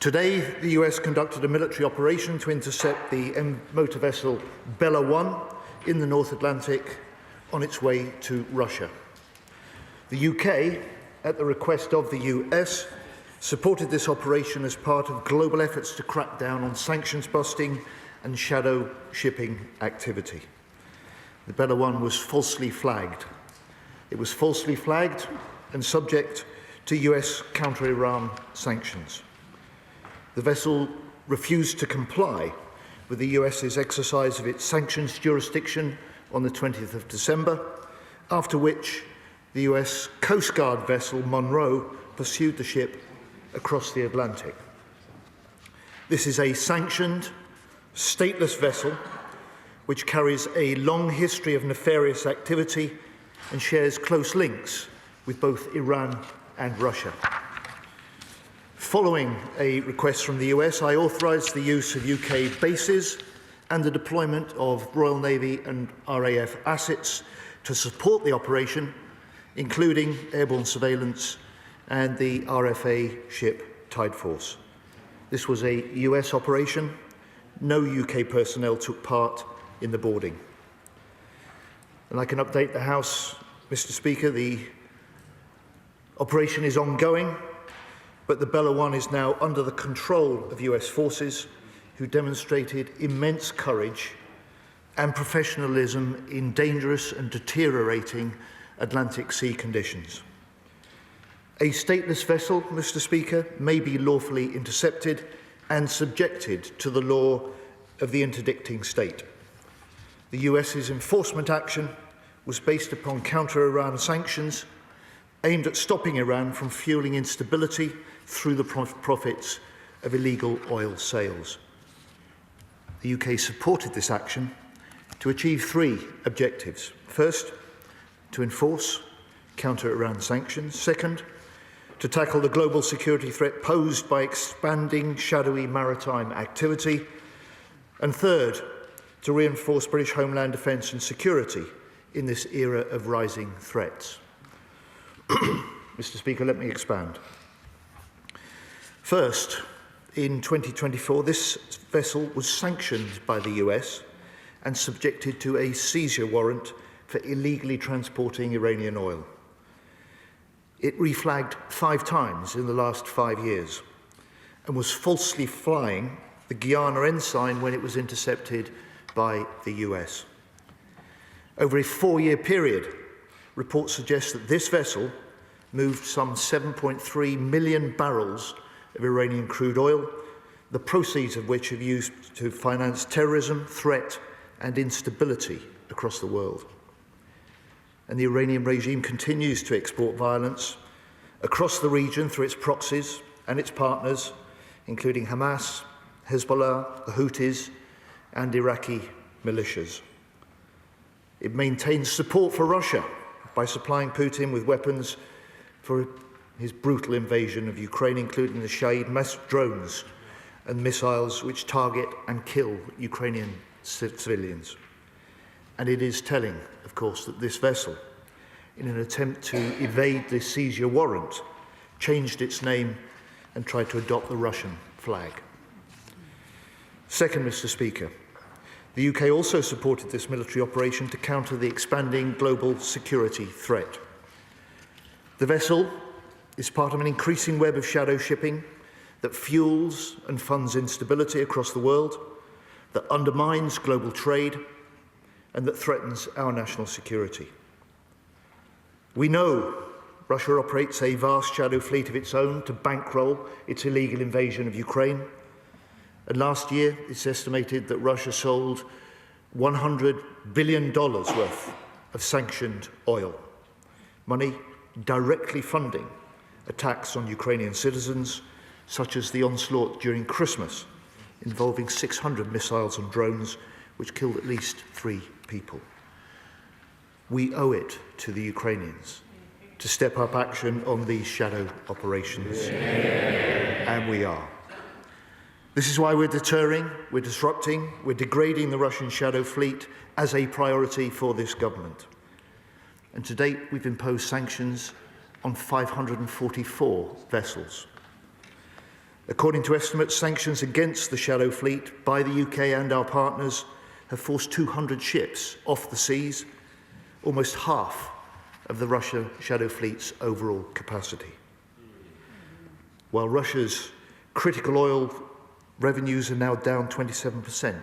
Today, the US conducted a military operation to intercept the motor vessel Bella 1 in the North Atlantic on its way to Russia. The UK, at the request of the US, supported this operation as part of global efforts to crack down on sanctions busting and shadow shipping activity. The Bella 1 was falsely flagged. It was falsely flagged and subject to US counter-Iran sanctions. The vessel refused to comply with the US's exercise of its sanctions jurisdiction on the 20th of December, after which the US Coast Guard vessel Monroe pursued the ship across the Atlantic. This is a sanctioned, stateless vessel which carries a long history of nefarious activity and shares close links with both Iran and Russia. Following a request from the US, I authorised the use of UK bases and the deployment of Royal Navy and RAF assets to support the operation, including airborne surveillance and the RFA ship Tide Force. This was a US operation. No UK personnel took part in the boarding. And I can update the House, Mr. Speaker, the operation is ongoing, but the Bella 1 is now under the control of US forces who demonstrated immense courage and professionalism in dangerous and deteriorating Atlantic Sea conditions. A stateless vessel, Mr. Speaker, may be lawfully intercepted and subjected to the law of the interdicting state. The US's enforcement action was based upon counter-Iran sanctions aimed at stopping Iran from fueling instability through the profits of illegal oil sales. The UK supported this action to achieve three objectives. First, to enforce counter-Iran sanctions. Second, to tackle the global security threat posed by expanding shadowy maritime activity. And third, to reinforce British homeland defence and security in this era of rising threats. Mr. Speaker, let me expand. First, in 2024, this vessel was sanctioned by the US and subjected to a seizure warrant for illegally transporting Iranian oil. It reflagged 5 times in the last 5 years and was falsely flying the Guyana ensign when it was intercepted by the US. Over a 4-year period, reports suggest that this vessel moved some 7.3 million barrels of Iranian crude oil, the proceeds of which have used to finance terrorism, threat and instability across the world. And the Iranian regime continues to export violence across the region through its proxies and its partners, including Hamas, Hezbollah, the Houthis and Iraqi militias. It maintains support for Russia by supplying Putin with weapons for his brutal invasion of Ukraine, including the Shahid mass drones and missiles which target and kill Ukrainian civilians. And it is telling, of course, that this vessel, in an attempt to evade the seizure warrant, changed its name and tried to adopt the Russian flag. Second, Mr. Speaker, the UK also supported this military operation to counter the expanding global security threat. The vessel is part of an increasing web of shadow shipping that fuels and funds instability across the world, that undermines global trade, and that threatens our national security. We know Russia operates a vast shadow fleet of its own to bankroll its illegal invasion of Ukraine. And last year, it's estimated that Russia sold $100 billion worth of sanctioned oil, money directly funding attacks on Ukrainian citizens, such as the onslaught during Christmas, involving 600 missiles and drones, which killed at least 3 people. We owe it to the Ukrainians to step up action on these shadow operations, and we are. This is why we're deterring, we're disrupting, we're degrading the Russian shadow fleet as a priority for this government. And to date, we've imposed sanctions on 544 vessels. According to estimates, sanctions against the Shadow Fleet by the UK and our partners have forced 200 ships off the seas, almost half of the Russia Shadow Fleet's overall capacity. While Russia's critical oil revenues are now down 27%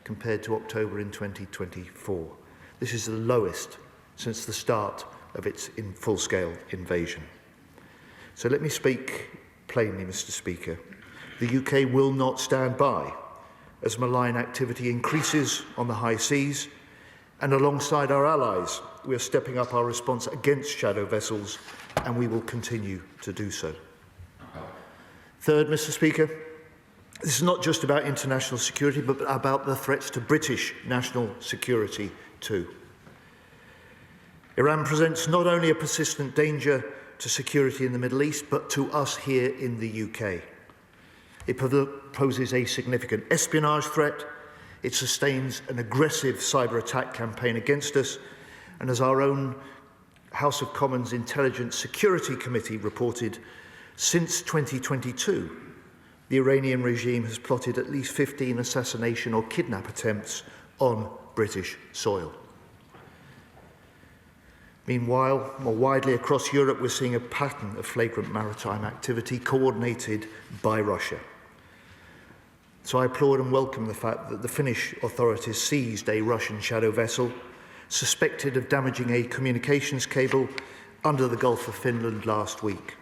compared to October in 2024. This is the lowest since the start of its full-scale invasion. So let me speak plainly, Mr. Speaker. The UK will not stand by as malign activity increases on the high seas, and alongside our allies, we are stepping up our response against shadow vessels, and we will continue to do so. Third, Mr. Speaker, this is not just about international security, but about the threats to British national security too. Iran presents not only a persistent danger to security in the Middle East, but to us here in the UK. It poses a significant espionage threat, it sustains an aggressive cyber attack campaign against us, and as our own House of Commons Intelligence Security Committee reported, since 2022, the Iranian regime has plotted at least 15 assassination or kidnap attempts on British soil. Meanwhile, more widely across Europe, we're seeing a pattern of flagrant maritime activity coordinated by Russia. So I applaud and welcome the fact that the Finnish authorities seized a Russian shadow vessel suspected of damaging a communications cable under the Gulf of Finland last week.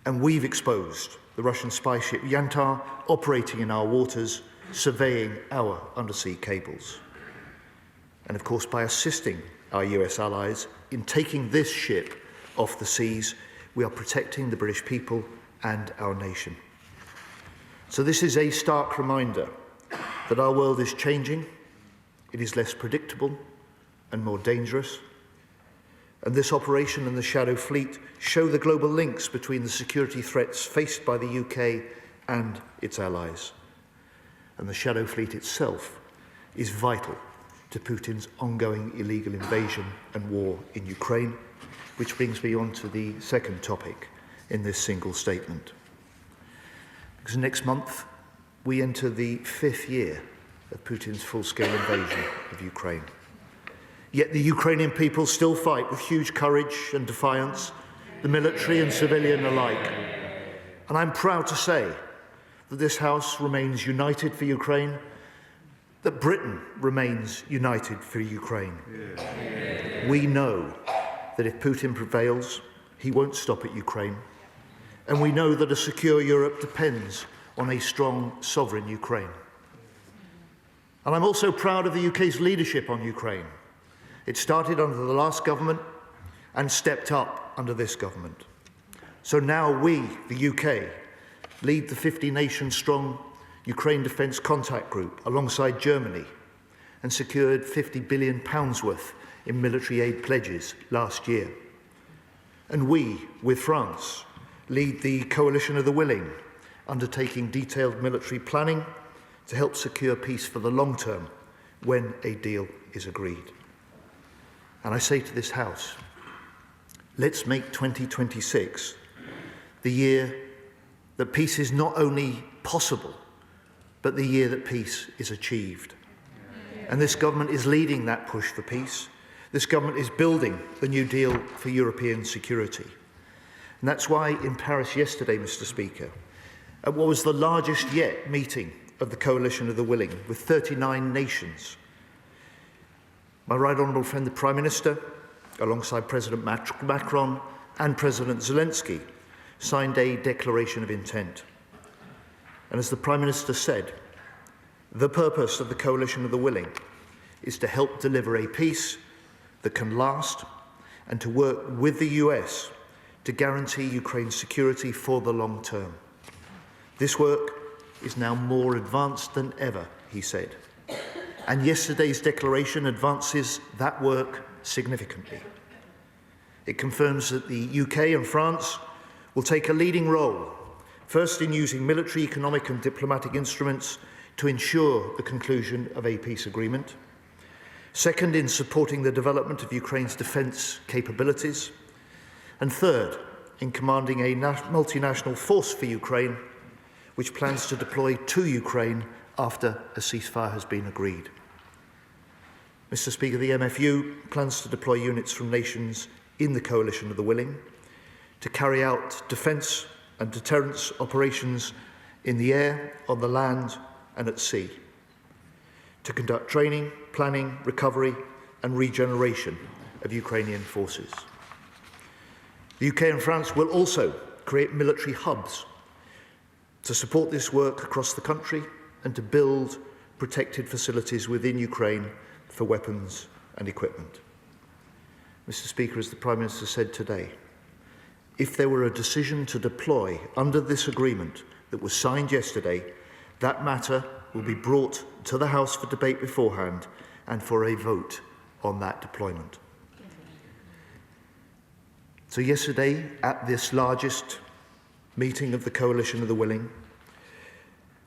And we've exposed the Russian spy ship Yantar operating in our waters, surveying our undersea cables. And of course, by assisting our US allies in taking this ship off the seas, we are protecting the British people and our nation. So this is a stark reminder that our world is changing, it is less predictable and more dangerous. And this operation and the Shadow Fleet show the global links between the security threats faced by the UK and its allies. And the Shadow Fleet itself is vital to Putin's ongoing illegal invasion and war in Ukraine, which brings me on to the second topic in this single statement. Because next month, we enter the 5th year of Putin's full-scale invasion of Ukraine. Yet the Ukrainian people still fight with huge courage and defiance, the military and civilian alike. And I'm proud to say that this House remains united for Ukraine, that Britain remains united for Ukraine. Yeah. We know that if Putin prevails, he won't stop at Ukraine. And we know that a secure Europe depends on a strong, sovereign Ukraine. And I'm also proud of the UK's leadership on Ukraine. It started under the last government and stepped up under this government. So now we, the UK, lead the 50-nation-strong Ukraine Defence Contact Group alongside Germany and secured £50 billion worth in military aid pledges last year. And we, with France, lead the Coalition of the Willing, undertaking detailed military planning to help secure peace for the long term when a deal is agreed. And I say to this House, let's make 2026 the year that peace is not only possible, but the year that peace is achieved. And this government is leading that push for peace. This government is building the New Deal for European security. And that's why in Paris yesterday, Mr. Speaker, at what was the largest yet meeting of the Coalition of the Willing, with 39 nations, my right honourable friend, the Prime Minister, alongside President Macron and President Zelensky, signed a declaration of intent. And as the Prime Minister said, the purpose of the Coalition of the Willing is to help deliver a peace that can last and to work with the US to guarantee Ukraine's security for the long term. This work is now more advanced than ever, he said. And yesterday's declaration advances that work significantly. It confirms that the UK and France will take a leading role, first in using military, economic and diplomatic instruments to ensure the conclusion of a peace agreement, second in supporting the development of Ukraine's defence capabilities, and third in commanding a multinational force for Ukraine which plans to deploy to Ukraine after a ceasefire has been agreed. Mr. Speaker, the MFU plans to deploy units from nations in the coalition of the willing to carry out defence and deterrence operations in the air, on the land and at sea, to conduct training, planning, recovery and regeneration of Ukrainian forces. The UK and France will also create military hubs to support this work across the country and to build protected facilities within Ukraine for weapons and equipment. Mr. Speaker, as the Prime Minister said today, if there were a decision to deploy under this agreement that was signed yesterday, that matter will be brought to the House for debate beforehand and for a vote on that deployment. So yesterday, at this largest meeting of the Coalition of the Willing,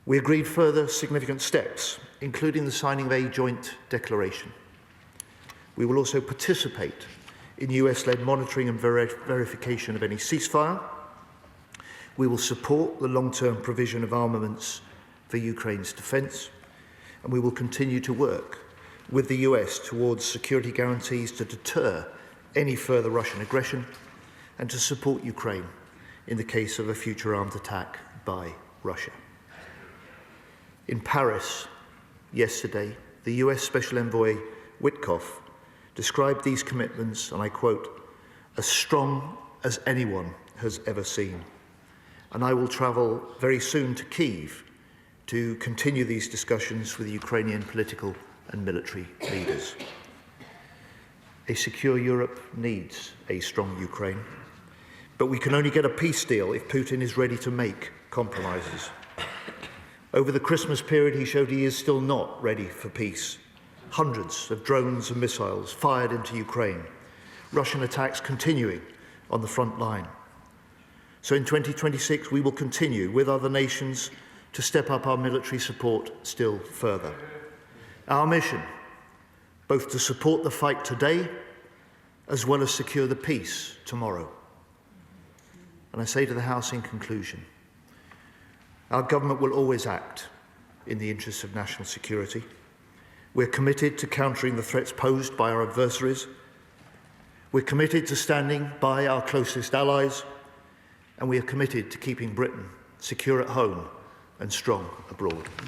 we agreed further significant steps, including the signing of a joint declaration. We will also participate in US-led monitoring and verification of any ceasefire. We will support the long-term provision of armaments for Ukraine's defence, and we will continue to work with the US towards security guarantees to deter any further Russian aggression and to support Ukraine in the case of a future armed attack by Russia. In Paris yesterday, the US Special Envoy Witkoff described these commitments, and I quote, as strong as anyone has ever seen. And I will travel very soon to Kyiv to continue these discussions with the Ukrainian political and military leaders. A secure Europe needs a strong Ukraine, but we can only get a peace deal if Putin is ready to make compromises. Over the Christmas period, he showed he is still not ready for peace. Hundreds of drones and missiles fired into Ukraine, Russian attacks continuing on the front line. So in 2026, we will continue with other nations to step up our military support still further. Our mission, both to support the fight today, as well as secure the peace tomorrow. And I say to the House in conclusion, our government will always act in the interests of national security. We're committed to countering the threats posed by our adversaries. We're committed to standing by our closest allies, and we are committed to keeping Britain secure at home and strong abroad.